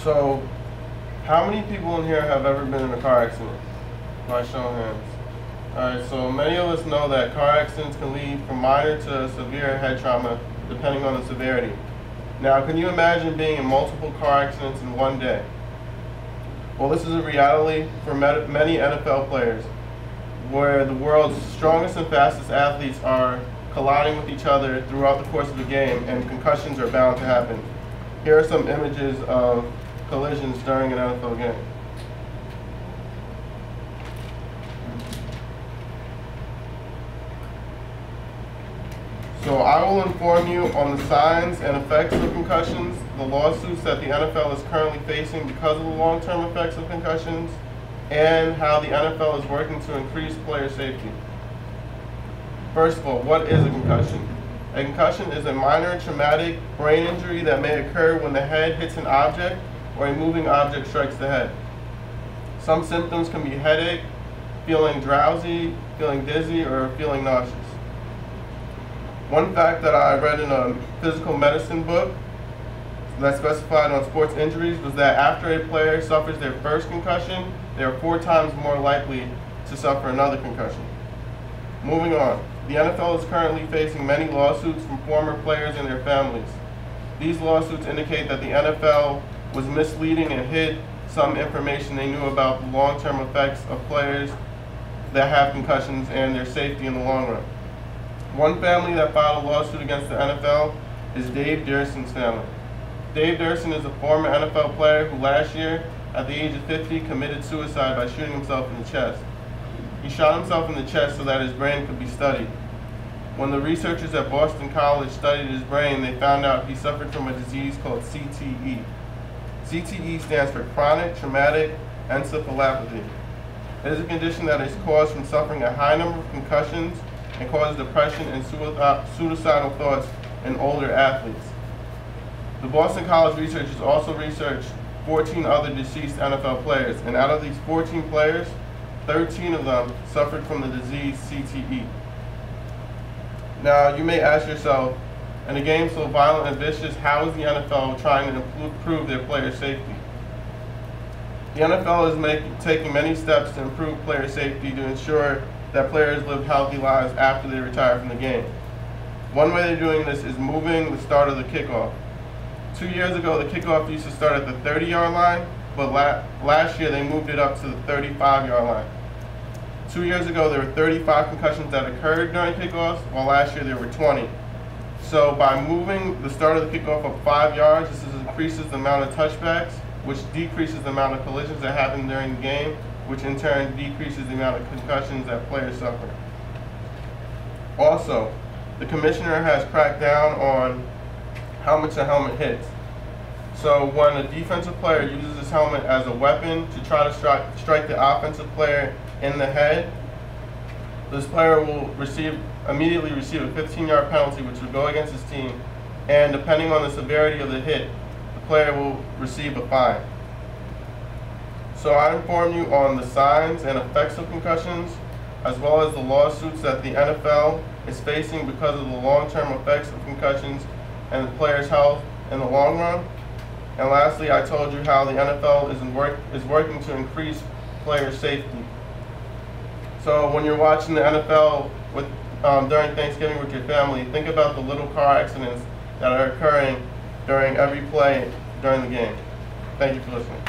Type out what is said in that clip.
So, how many people in here have ever been in a car accident? By show of hands. Alright, so many of us know that car accidents can lead from minor to severe head trauma, depending on the severity. Now, can you imagine being in multiple car accidents in one day? Well, this is a reality for many NFL players, where the world's strongest and fastest athletes are colliding with each other throughout the course of the game, and concussions are bound to happen. Here are some images of collisions during an NFL game. So I will inform you on the signs and effects of concussions, the lawsuits that the NFL is currently facing because of the long-term effects of concussions, and how the NFL is working to increase player safety. First of all, what is a concussion? A concussion is a minor traumatic brain injury that may occur when the head hits an object or a moving object strikes the head. Some symptoms can be headache, feeling drowsy, feeling dizzy, or feeling nauseous. One fact that I read in a physical medicine book that specified on sports injuries was that after a player suffers their first concussion, they are 4 times more likely to suffer another concussion. Moving on. The NFL is currently facing many lawsuits from former players and their families. These lawsuits indicate that the NFL was misleading and hid some information they knew about the long-term effects of players that have concussions and their safety in the long run. One family that filed a lawsuit against the NFL is Dave Durson's family. Dave Durson is a former NFL player who last year, at the age of 50, committed suicide by shooting himself in the chest. He shot himself in the chest so that his brain could be studied. When the researchers at Boston College studied his brain, they found out he suffered from a disease called CTE. CTE stands for chronic traumatic encephalopathy. It is a condition that is caused from suffering a high number of concussions and causes depression and suicidal thoughts in older athletes. The Boston College researchers also researched 14 other deceased NFL players, and out of these 14 players, 13 of them suffered from the disease CTE. Now, you may ask yourself, in a game so violent and vicious, how is the NFL trying to improve their player safety? The NFL is taking many steps to improve player safety to ensure that players live healthy lives after they retire from the game. One way they're doing this is moving the start of the kickoff. 2 years ago, the kickoff used to start at the 30-yard line, but last year they moved it up to the 35-yard line. 2 years ago, there were 35 concussions that occurred during kickoffs, while last year there were 20. So by moving the start of the kickoff up 5 yards, this increases the amount of touchbacks, which decreases the amount of collisions that happen during the game, which in turn decreases the amount of concussions that players suffer. Also, the commissioner has cracked down on how much a helmet hits. So when a defensive player uses his helmet as a weapon to try to strike the offensive player in the head, this player will immediately receive a 15-yard penalty, which will go against his team, and depending on the severity of the hit, the player will receive a fine. So I informed you on the signs and effects of concussions, as well as the lawsuits that the NFL is facing because of the long-term effects of concussions and the player's health in the long run. And lastly, I told you how the NFL is working to increase player safety. So when you're watching the NFL during Thanksgiving with your family, think about the little car accidents that are occurring during every play during the game. Thank you for listening.